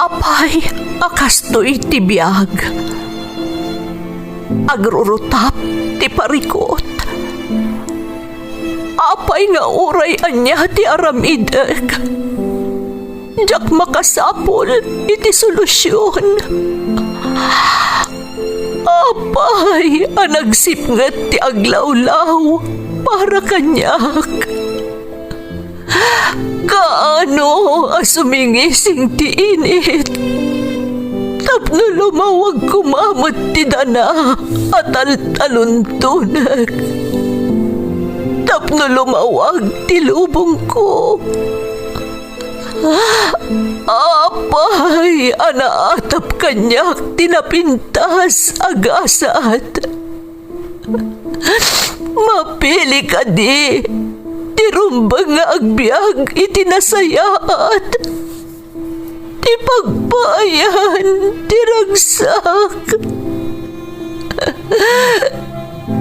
Apay, akastoy ti biyag. Agrurutap ti parikot. Apay nga uray anya ti aramideg. Jak makasapol iti solusyon. Apay, anagsipnget ti aglawlaw para kanyak. Kaano asumingising ti init. Tapno lumawag kumamot ti dana at taluntunag. Tapno lumawag ti lubong ko. Apay, anaatap kanyak tinapintas agasat. Mapili ka di. Tirumbang nga agbyag itinasayaat. Ti pagbayan, tiragsak.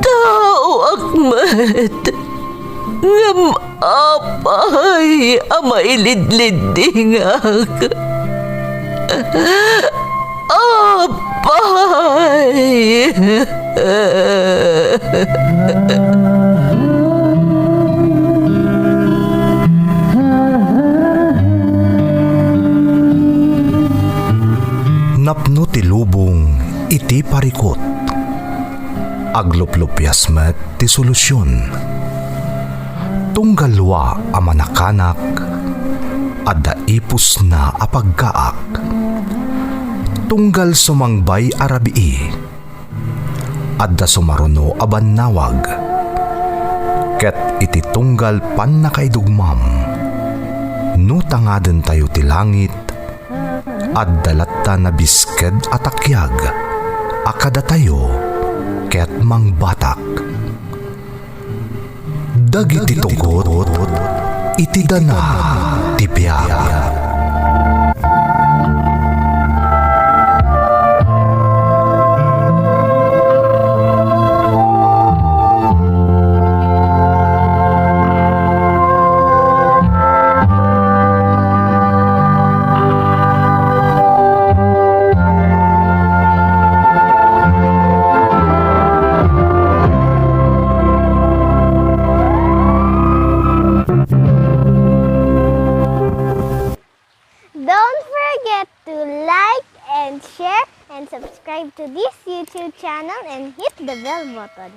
Tao akmat. Ngam apay, amailidlidingak. Apay. Napno ti lubong iti parikot. Agluplupyas met ti solusyon. Tunggalwa a manakanak adda ipus na apagkaak. Tunggal sumangbay arabii adda sumaruno a bannawag. Ket iti tunggal pan nakaidugmam no tangaden tayo ti langit at dalatta na bisked at akyag, akada tayo, ket mangbatak. Dagiti tugot, iti dana, tibiyag. Don't forget to like and share and subscribe to this YouTube channel and hit the bell button.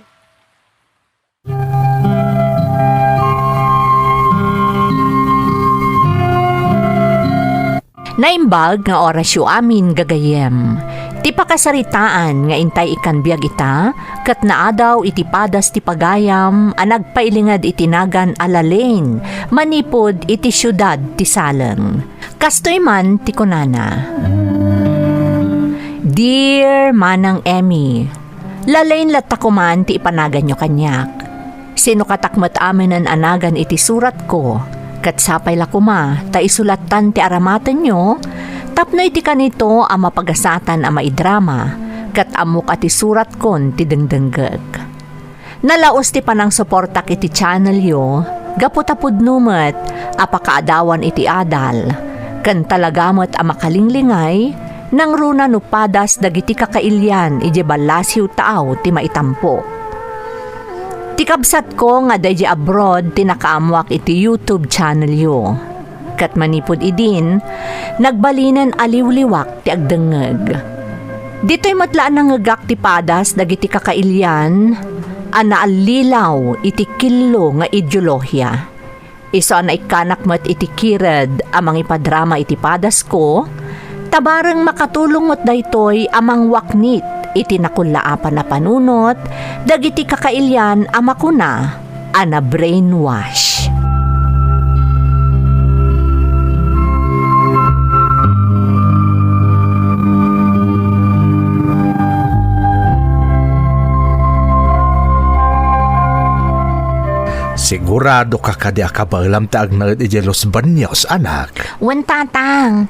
Naimbag nga orasyo amin gagayem. Ti pakasaritaan nga intay ikan biyag ita, kat naadaw iti padas ti pagayam, anagpailingad itinagan alalain, manipod iti syudad ti Saleng. Kastoy man ti kunana. Dear Manang Emmy, lalain latakuman ti ipanagan nyo kanyak. Sino katakmat amin ang anagan iti surat ko, kat sapay lakuma, ta isulatan ti aramatan nyo, tapno iti kanito ang mapagasatan ang maidrama, kat amok ati surat kon ti dengdenggeg. Nalaos ti panang suportak iti channel yo, gaputapud numet, apakaadawan iti adal, kan talagamot ang makalinglingay, nang runa nupadas dagiti kakailyan iti balasiw taaw ti maitampo. Tikabsat ko nga dahi abroad tinakaamwak iti YouTube channel yo. Kat manipod idin, nagbalinan aliwliwak ti agdengeg. Dito'y matlaan ng ngagak ti padas dagiti kakailyan, anaalilaw iti kilo nga ideolohiya. Iso na ikanak mat iti kired amang ipadrama iti padas ko, tabarang makatulong mat daytoy amang waknit iti nakulaapan na panunot, dagiti kakailyan amakuna, ana brainwash. Sigurado ka kadi akabalam taag na iti Los Baños, anak. Wan tatang.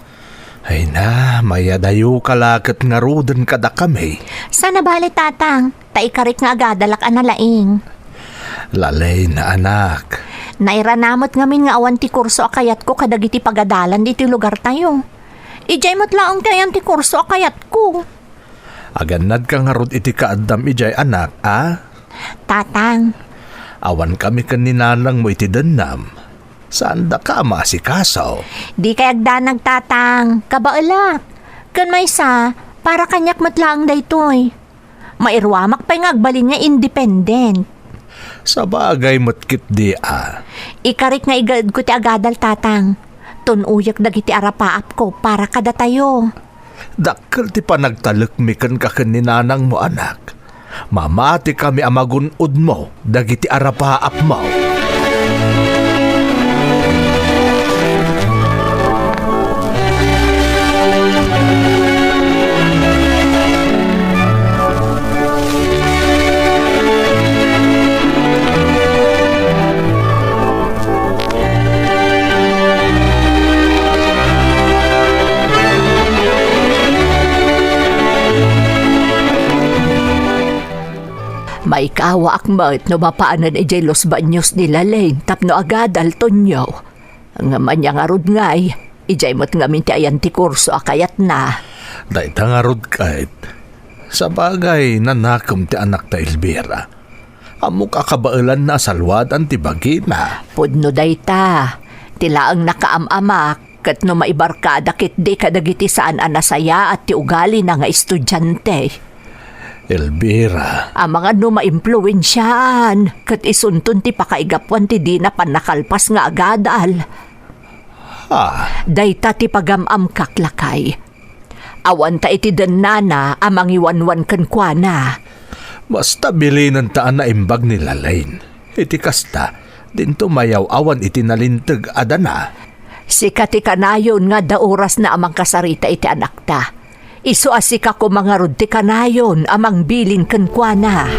Ay na, mayadayo kalakat nga ruden kada kami. Sana bali tatang, taikarik nga agadalak analaing. Lalay na anak. Nairanamot ngamin nga awan ti kurso akayat ko kadagiti pagadalan diti lugar tayo. Ijay matlaang kayang ti kurso akayat ko. Aganad ka nga rod iti kaadam ijay anak, Tatang, Awan kami kaninalang mo iti danam. Saan da ka maasikasaw? di kayag danag tatang, kabaala. Kan may sa, para kanyak matlaang daytoy. Mairwamak pa'y ngagbalin nga independent. Sa bagay matkit di Ikarik nga igad ko ti agadal tatang. Tunuyak dagiti arapaap ko para kada tayo. Dakkel ti panagtalekmikan ka kaninanang mo anak. Mamati kami amagunod mo, dagiti arapaap mo. Maikawa akmat no mapaanan ijay los banyos nila Lane tapno agad altonyo. Nga manya nga rod ngay, ijay mo't nga minti ayan ti kurso akayat na. Dayta nga rod kahit. Sa bagay nanakam ti anak ta Elvira. Amok akabailan na salwadan ti bagina. Pudno dayta, tilaang nakaamamak kat no maibarkada kit di kadagiti saan anasaya at ti ugali na nga estudyante. Elvira, Ang mga no maimpluwensyaan kat isuntun ti pakaigapwan ti di na panakalpas nga agadal. Dayta ti pagamam kaklakay. Awan ta iti danana amang iwanwan kankwana. basta bilinan taan na imbag nila Lane. Iti kasta, dinto mayaw awan iti nalintag adana. Sika ti kanayon nga da oras na amang kasarita iti anak ta. Isu asika ko mga rod ti kanayon amang bilin kankwana.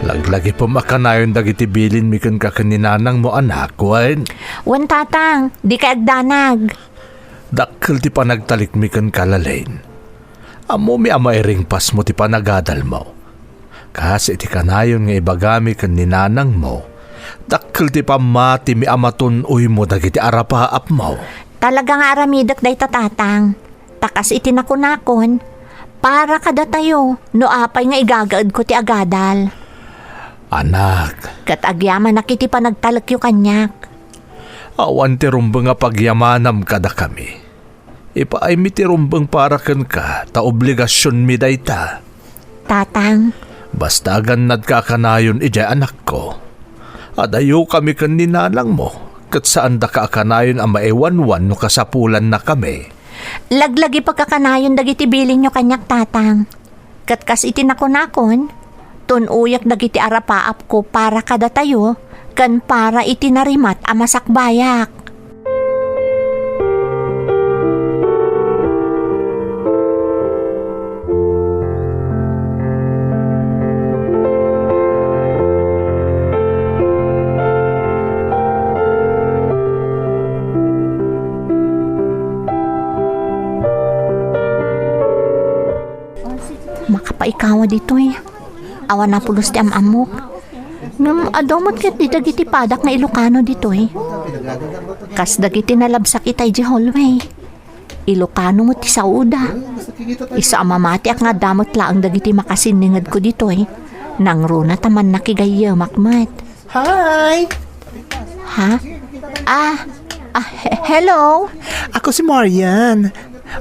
Laglagi po makanayon dagiti bilin mikan ka kaninanang mo anak, wen. Wan tatang, di ka agdanag. Dakkel ti panagtalik mikan ka Lane. Amo mi amairing pas mo ti panagadal mo. Kasi ti kanayon nga ibagami kan ninanang mo. Dakkel ti pamati mi amaton uy mo dagiti arapaap mo. Talagang aramidak day tatang. Takas itinakunakon. Para kada tayo, no apay nga igagaad ko ti agadal. Anak, Kat agyaman nakiti pa nagtalak yu kanyak. awan ti rumbang nga pagyamanam kada kami. Ipaay mi ti rumbang para kan ka, ta obligasyon mi dayta. Tatang, Basta ganad ka kanayon ijay anak ko. Adayo kami kan ninanang mo, kat saan da ka kanayon ang maiwanwan no kasapulan na kami. laglagi pagkakanayon dagiti bilin nyo kanyak tatang. Kat kas itinakunakon, tunuyak dagiti arapaap ko para kada tayo, kan para itinarimat amasakbayak. Makapaikawa dito eh. Awan na pulos ti amamok. Ngam adomot ket di dagiti padak na Ilocano dito eh. Kas dagiti nalabsak itay di hallway. Ilocano mo ti sauda. Isa amamati ak nga damot laang dagiti makasiningad ko dito eh. Nang runa taman nakigaya makmat. Hi! Ha? Hello? Ako si Marian.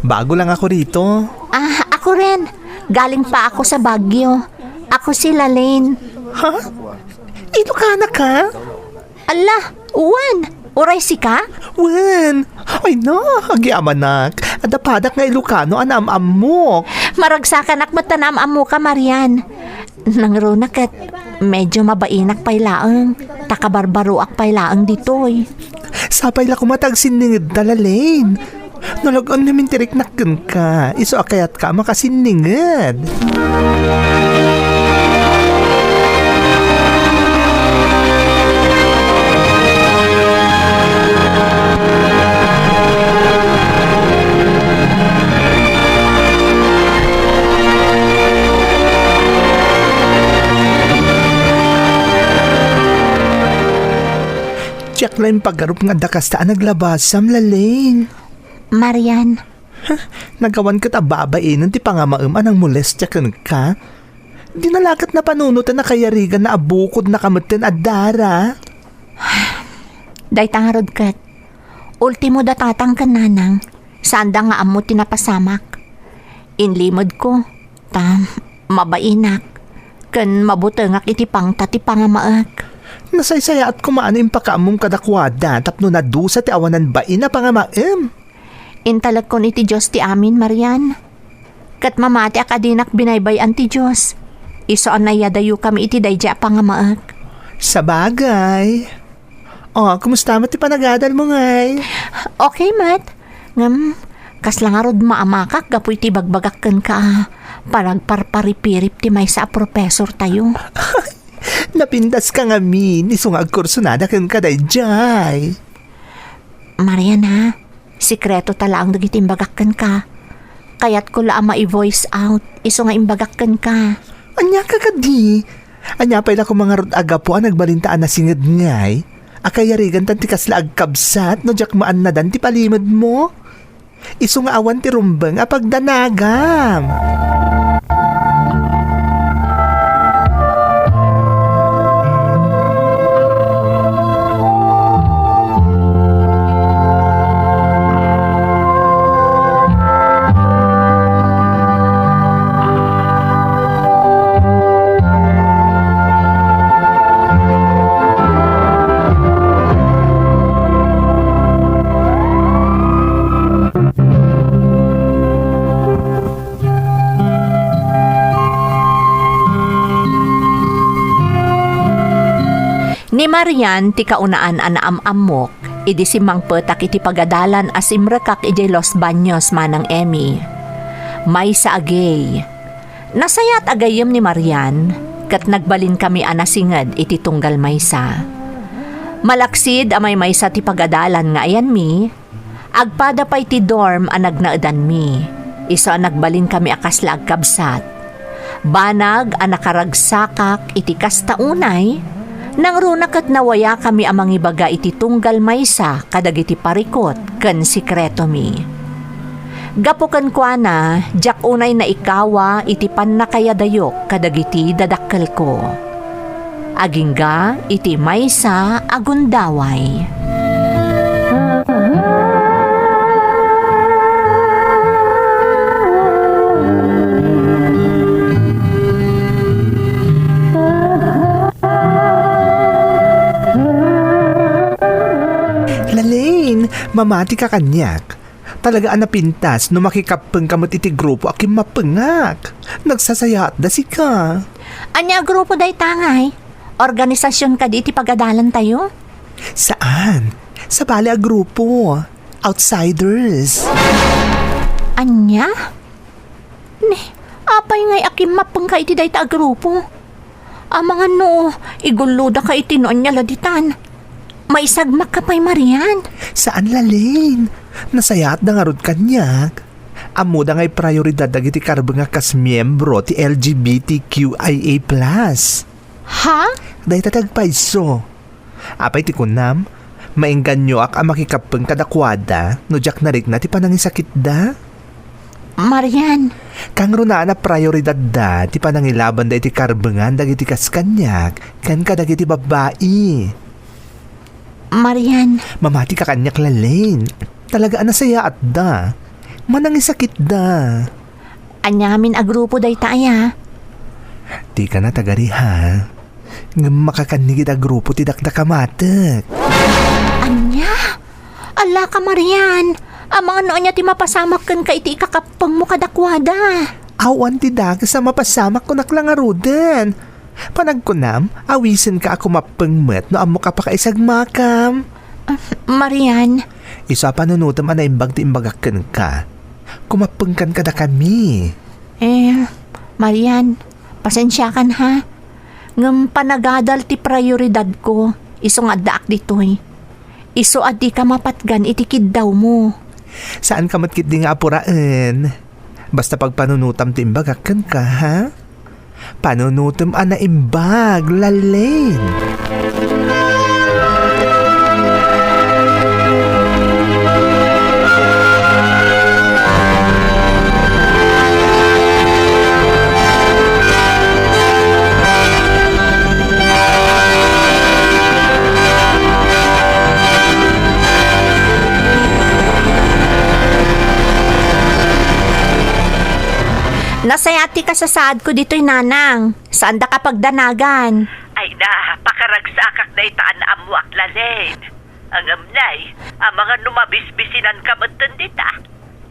Bago lang ako rito. Ako rin. Galing pa ako sa Baguio. Ako si Lane. Ha? Ilocana ka? Ala, uwan. Uray si ka? Wen! Ay no, agyaman nak. Adapadak nga Ilocano anam-amok. Maragsakan ak matanam amo ka, Marian. Nangruna kat medyo mabainak pay laang. Takabarbaro ak pay laang ditoy. Sapay la kumatag siningid dalalain. Nalagaan namin tirik nakkan ka. Iso akayat ka makasiningid. Check lang paggarup nga dakastaan naglabasam, Lalaine. Marian, Nagawan ka tababain ti pangamaeman ang molestya kan ka. Di nalakat na panunutan na kayarigan na abukod na kamutin at dara. day tangarod kat. Ultimo datatang kananang, saan da nga amo tinapasamak. Inlimod ko, mabainak, kan mabutengak iti pang tatipang amaak. Nasaysaya at kumaano yung pakaamong kadakwada tapno na dusa ti awanan bain na pangamaem. Intalag kon iti Diyos ti amin, Marian. Kat mamati akadinak binaybayan ti Diyos. Isoan na yadayo kami iti dayja pangamaak. Sa bagay. Oh, kumusta mo ti panagadal mo ngay? Okay, Mat. Kaslang arod maamakak gapu iti bagbagakken ka. Paragparparipirip ti may sa professor tayo. Napindas ka nga min, isungag kursunada kan ka dayjay. Marian ha, sikreto tala ang nagitimbagakken ka. Kaya't ko laang ma-voice out, iso nga imbagakken ka. Anya ka kadi? Anya pa ko mga rod aga po ang nagbalintaan na singid ngay. Akayarigan tan ti kasla agkabsat no jak maan na dan ti palimod mo. Iso nga awan ti rumbeng apagdanagam. Ni Marian ti kaunaan anaam-amok, idi si Mang Petak iti pagadalan asimrekak iti Los Baños manang Emmy. May sa agay. Nasayat agayem ni Marian, kat nagbalin kami anasingad iti tunggal maysa. Malaksid amay maysa ti pagadalan nga ayan mi, agpada pa iti dorm anagnaadan mi. Iso nagbalin kami akasla agkabsat. Banag anakaragsakak iti kastaunay, nang runakat nawaya kami amang ibaga iti tunggal maysa kadag iti parikot ken sikreto mi. Gapukan kwa na, jak unay na ikawa iti pannakayadayok kadag iti dadakkel ko. Agingga iti maysa agundaway. Lalaine, mamati ka kanyak. Talaga napintas no makikapeng kamot iti grupo akim mapengak. Nagsasayat da si ka. Anya grupo day tangay? Organisasyon ka di iti pagadalan tayo? Saan? Sa bali a grupo. Outsiders. Anya? Ne, apay ngay akim mapeng ka iti day ta grupo. Mga no, iguluda ka iti noon niya laditan. May sagmak ka pa'y Marian. Saan, Lalaine? Nasayat na nga rod kanyak. Amo da nga'y prioridad dagiti karbo nga kas miyembro ti LGBTQIA+. Ha? Dahi tatagpaiso. Apay ti kunam, maingganyo ak ang makikapeng kadakwada no jak narik na ti panangisakit da. Marian, Kang runa na prioridad da ti panangilaban da iti karbengan dagiti kas kanyak kan kadagiti babae. Marian, Mamati ka kanyak, Lalaine. Talaga nasaya at da. Manangisakit da. anyamin a grupo day taya. Di ka na tagari ha. Nga makakanigid a grupo ti dakdakamatek. Anya? Ala ka Marian, ang mga noon niya ti mapasamak kan ka iti ikakapang mo kadakwada. Awan ti dak sa mapasamak ko naklangarudan. Panagkunam, awisin ka ako mapengmet no amo ka pa kaisag makam. Marian, Isa panunutam ana imbag ti imbagakken ka. Kumapengkan ka da kami. Marian, pasensyakan ha. Ngam panagadal ti prioridad ko, iso nga daak ditoy. Iso adi ka mapatgan iti kiddaw mo. Saan ka matkit di nga apuraan? Basta pag panunutam ti imbagakken ka ha? Panunutam ana imbag, Lalaine. sa saad ko dito'y nanang. Saan da ka pagdanagan? Ay na, pakaragsakak na itaan amuak lalain. Ang amnay, ang mga numabisbisinan kamatan dita.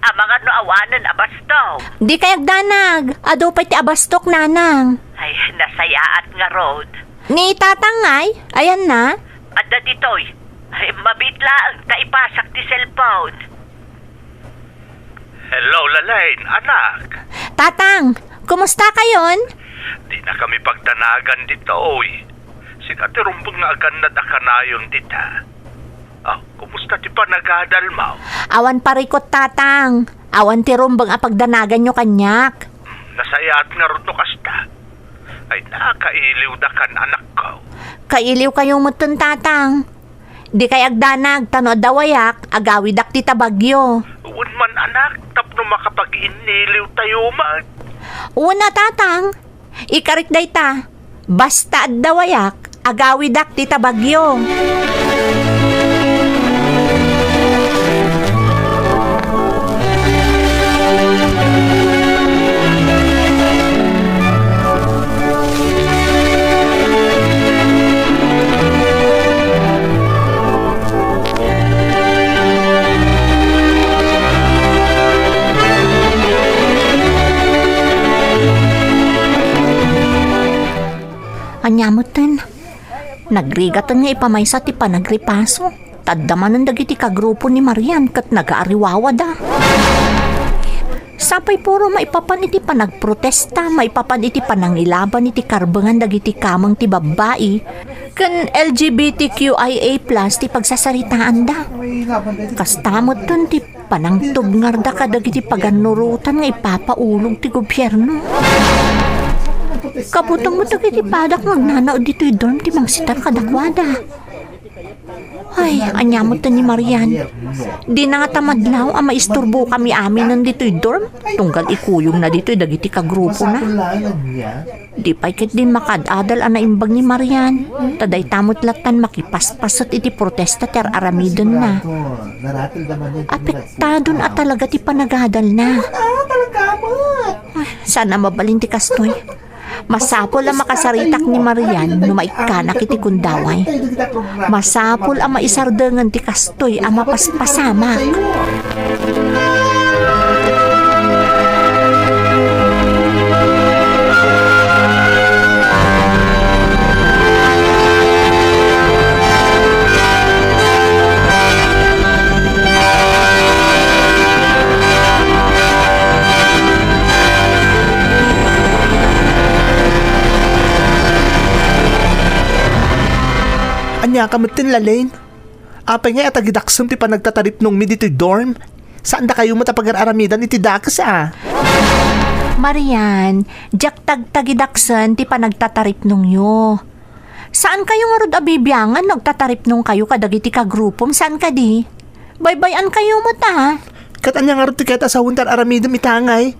Ang mga nuawanan abastaw. Di kayag danag. Ado pa'y ti abastok nanang. Ay, nasayaat nga road. Ni tatangay? Ayan na. Ada ditoy. Ay, mabitla ang taipasak ti cellphone. Hello, Lalain, anak. Tatang, kumusta kayon? Di na kami pagdanagan dito, oy. Si katirumbang nga agan na dakanayon dita. Kumusta ti pa nagadal mo? Awan parikot tatang. Awan ti rumbang apagdanagan nyo kanyak. Nasayat nga ron no kasta. Ay nakailiw da kan anak ko. Kailiw kayong mutun tatang. Di kay agdanag, tano dawayak, agawidak ti tabagyo. Uwan man anak, tapno makapag-iniliw tayo man. Una tatang, ikarit day ta. Basta at dawayak, agawidak ti tabagyo. Anyamutan. Nagrigatan nga ipamaysa ti panagripaso. Taddaman ng dagiti kagrupo ni Marian kat nag-aariwawa da. Sapay puro maipapan iti panagprotesta, maipapan iti panangilaban iti karbangan dagiti kamang ti babae. Kan LGBTQIA+ ti pagsasaritaan da. Kastamot ton ti panangtubngar da kadagiti paganurutan nga ipapaulog ti gobyerno. Kaputang mo iti padak magnanaod dito'y dorm ti mangsitar kadakwada. Ay, anyamot ni Marian. Di na nga tamadlaw ang maisturbo kami amin nandito'y dorm. Tunggal ikuyong na dito'y dagiti kagrupo na. Di pa ikit din makadadal ang naimbag ni Marian. Taday tamot latan makipaspasat iti protesta ter aramidon na. Apektado na talaga ti panagadal na. Ay, sana mabalin ti kastoy. Masapol ang makasaritak ni Marian no maikanak iti kundaway. Masapol ang maisardengan ti kastoy ang mapaspasamak. Anya kamatin Lalain. Apay nga atagidaksam ti panagtatarip nung mi dito'y dorm. Saan da kayo matapag-aramidan iti dakas Marian, jak tagtagidaksan ti panagtatarip nung yo. Saan kayo nga rod abibiyangan nagtatarip nung kayo kadagiti kagrupom? Saan ka di? Baybayan kayo mo ta. Kat anya nga rin ti keta sa huntar aramidam itangay.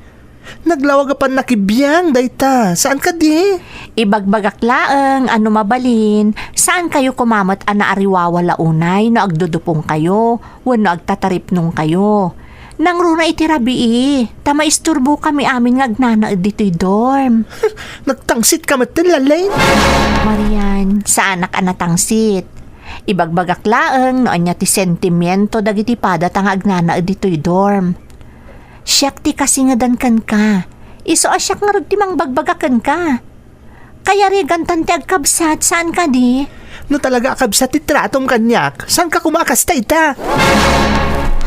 Naglawag pa nakibiyang dayta. Saan ka di? Ibagbagak laeng, ano mabalin, saan kayo kumamat ana ariwawa launay no agdudupong kayo, wano agtatarip nung kayo. Nang runa itirabii, tama isturbo kami amin nga agnanaad dito'y dorm. Nagtangsit ka matin Lalain. Marian, sa anak anatangsit. Ibagbagak laeng no anya ti sentimiento dagiti padat ang agnanaad dito'y dorm. Siyak ti kasingadan kan ka. Iso asyak nga rod ti mangbagbagakan ka. Kaya rigantan ti agkabsat, saan ka di? No talaga akabsat ti tratom kanyak. Saan ka kumakas ita?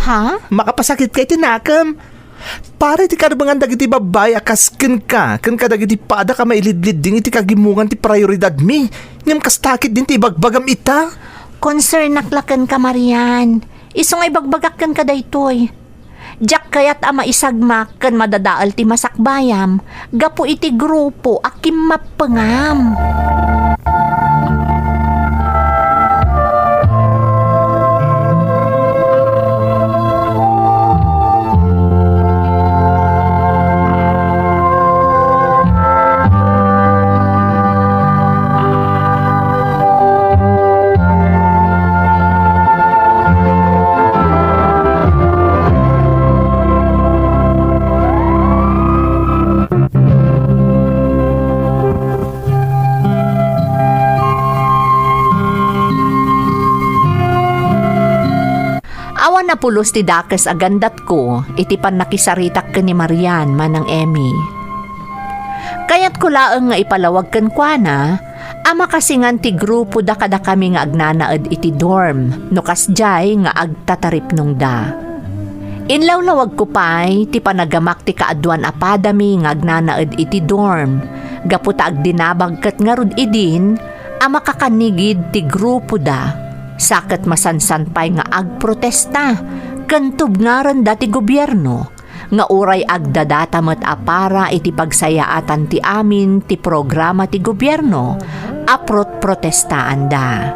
Ha? Makapasakit kay tinakam. Pare ti karbangan dagiti babay akasken ka. Kan ka dagiti pada ka mailidlid ding iti kagimungan ti prioridad mi. Ngam kastakit din ti bagbagam ita. Concern naklakan ka, Marian. Iso nga ibagbagakan ka daytoy. Jak kayat ama isagmak kan madadaal ti masakbayam. Gapo iti grupo akim mapengam. napulos ti dakes agandat ko, iti pan nakisaritak ka ni Marian manang Emmy. Kayat ko laeng nga ipalawag kan kuana, ama kasingan ti grupo da kada kami nga agnanaed iti dorm, no kasjay nga agtatarip nung da. Inlawlawag ko pa'y ti panagamak ti kaadwan apadami nga agnanaed iti dorm, gaputa agdinabag kat nga rud idin, ama kakanigid ti grupo da, sakat masansan pa'y nga agprotesta, kantub nga rin dati gobyerno, nga uray agdadata met apara iti pagsayaatan ti amin ti programa ti gobyerno, aprot protestaan da.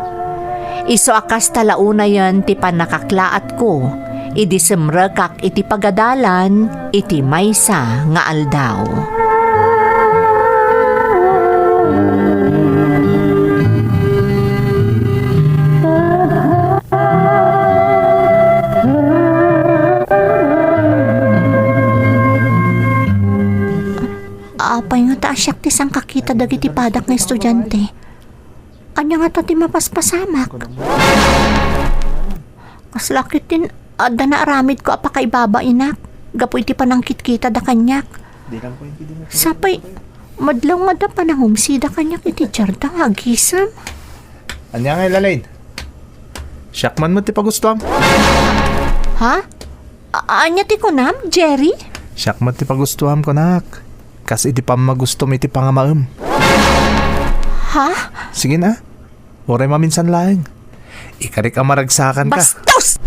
Iso akas talauna yan ti panakaklaat ko, idi semrekak iti pagadalan, iti maysa nga aldaw. Apay nga taasyak ti sang kakita dagiti padak nga estudyante. Anya nga tati mapaspasamak. Kaslakit din, ada na aramid ko apakaibaba inak. Gapoy ti panangkit kita da kanyak. Sapay, madlaw nga da panangumsida kanyak iti jarda agisam. Anya nga Lalaine? Syakman mo ti pagustuhan? Ha? Anya ti kunam, Jerry? Syakman ti pagustuhan ko nak. Kasi iti pa magusto mo iti pangamaem. Ha? Sige na. Oray maminsan lang. Ikarik ang maragsakan ka. Bastos!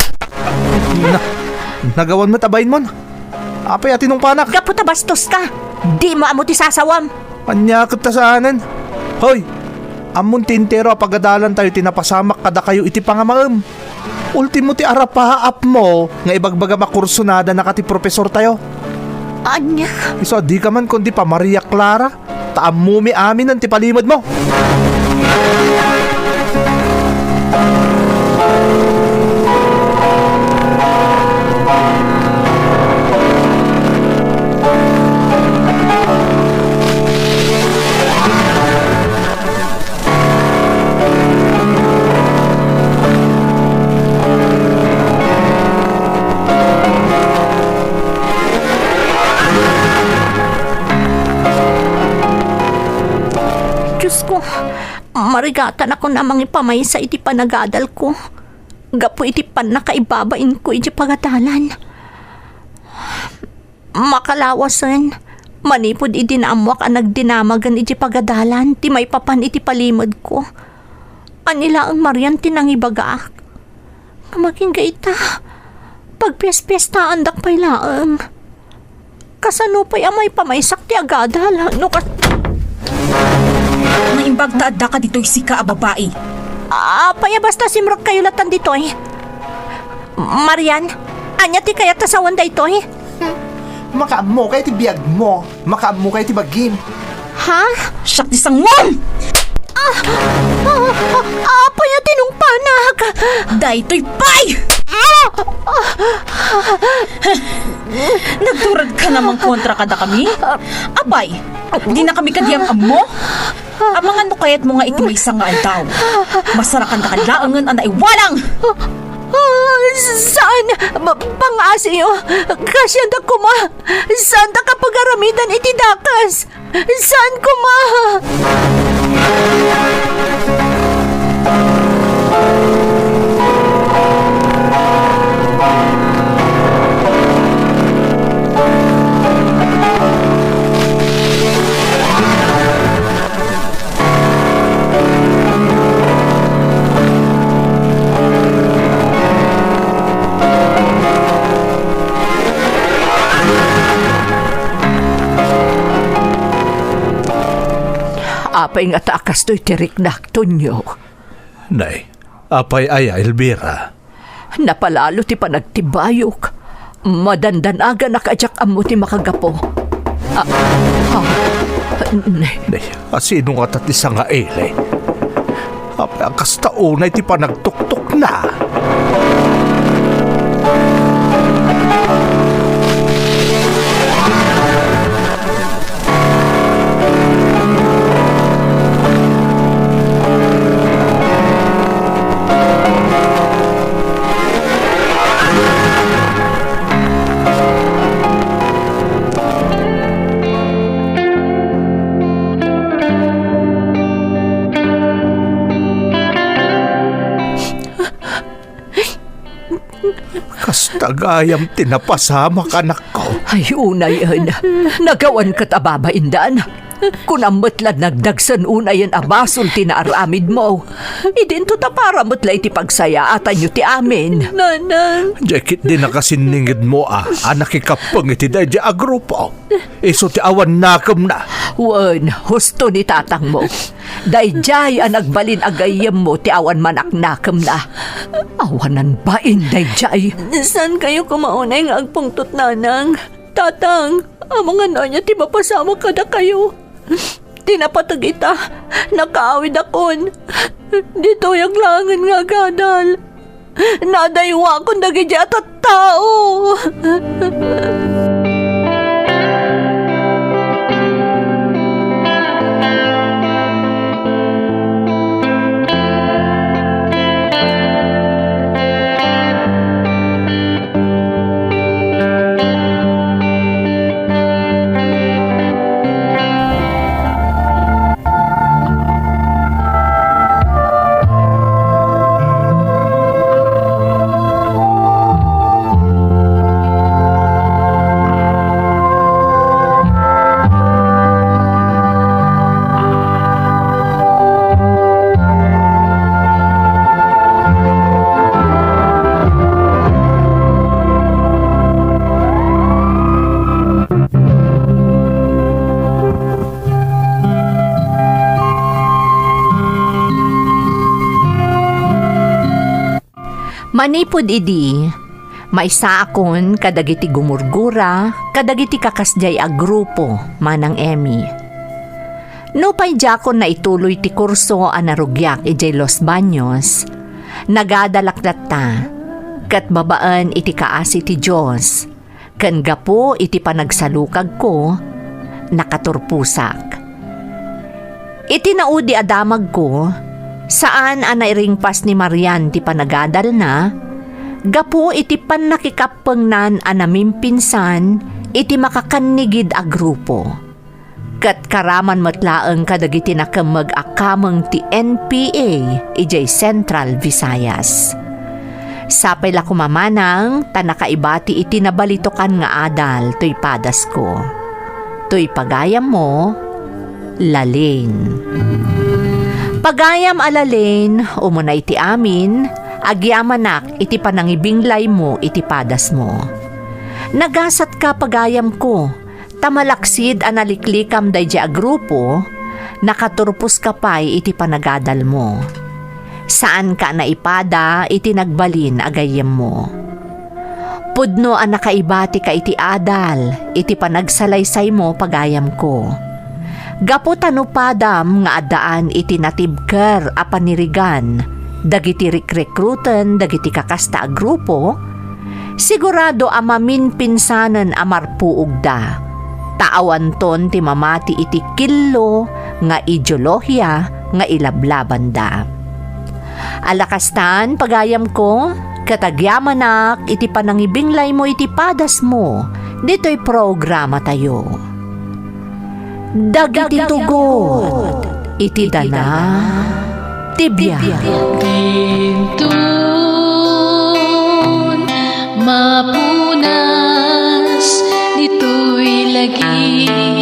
Nagawan mo tabayin mo. Apay atin nung panak. Gaputa bastos ka! Di mo amo ti sasawam! Anyakot ta saanan. Hoy! Amon tintero pagadalan tayo tinapasamak kada kayo iti pangamaem. Ultimo ti arapahaap mo nga ibagbaga makursunada na kati profesor tayo. Anya? Iso di ka man kundi pa Maria Clara. Taamumi amin ang tipalimod mo. Diyos ko, marigatan ako namang ipamay sa iti panagadal ko. Gapo iti pan nakaibabain ko iti pagadalan. Makalawasan, manipod iti naamwak ang nagdinamagan iti pagadalan, ti may papan iti palimod ko. Anila ang Marian tinangibaga. Kamaging gaita, pagpiyas-piyastaan dak pay laang. Kasano pa'y amay pamaysak ti agadal, no Naimbag taadda ka dito'y sika a babae. Paya basta simrok kayo latan dito eh. Marian, anya ti kaya tasawan da ito eh. Makaamo kay ti biyag mo. Makaamo kay ti bagim. Ha? Siyak di sangwam! Paya tinong panak. Daytoy pay! Nagturad ka namang kontra kada kami? Abay, di na kami kadiyang amo? Ang mga nukayat mo nga iti may nga aldaw. Masarakan na kanlaangan ang naiwalang! Saan? Pangasiyo? Kasyan da kuma? Saan da kapagaramidan iti dakas? Saan kuma? Apay nga takas to'y tirik na tunyo. Nay, apay aya Elvira. Napalalo ti panagtibayok. Madandanaga nakajak amo ti makagapo. Nay, asino nga tati sa nga ele? Apay ang kastaunay ti panagtuktok na. Kagayam tinapasama ka anak ko. Ay, unayan. Nagawan ka tababaindan. Kunamot lang nagdagsan unayan abasol tinaaramid mo. Idinto ta para mutla iti pagsaya atan nyo ti amin. Nanang. Jakit din nakasiningid mo anak ikapang iti dahi agrupo. Iso ti awan nakam na. Wan, husto ni tatang mo. Dayjay ang nagbalin agayam mo ti awan manaknakam na. Awanan ba dayjay? Saan kayo kumaunay nga agpungtot nanang? Tatang, ang mga nanya ti mapasama kada kayo. Tinapatag ita, nakaawid akon. Dito yung langan nga gadal. Nadaywa akong nagidya at tao. Manipod idi, maisa akon kadagiti gumurgura, kadagiti kakasjay a grupo, manang Emmy. No pay jakon na ituloy ti kurso a narugyak ijay Los Baños, nagadalakdat ta, kat babaan iti kaasi ti Diyos, kan gapo iti panagsalukag ko, nakaturpusak. Iti naudi adamag ko, saan anairingpas ni Marian ti panagadal na, gapo iti panakikapengnan anaming pinsan, iti makakanigid a grupo. Kat karaman matlaeng kadagiti nakamag akameng ti NPA, ijay Central Visayas. Sapay la kumamanang, tanakaibati iti nabalitokan nga adal, to'y padas ko. To'y pagayam mo, Lalin. Pagayam alalin, umunay ti amin, agyamanak iti panangibinglay mo iti padas mo. Nagasat ka pagayam ko, tamalaksid analiklikam dayja a grupo, nakaturpos ka pa'y iti panagadal mo. Saan ka naipada iti nagbalin agayam mo. Pudno ang nakaibati ka iti adal, iti panagsalaysay mo pagayam ko. Gapo tanupadam nga adaan iti natibker a panirigan, dagiti rekrutan, dagiti kakasta a grupo, sigurado a maminpinsanan a marpuog da. Taawan ton ti mamati iti killo nga ideolohiya nga ilablaban da. Alakastan pagayam ko, katagyamanak iti panangibinglay mo iti padas mo, dito'y programa tayo. Dagiti tugot, iti dana, tibya. Gintun, mapunas, dito'y lagi.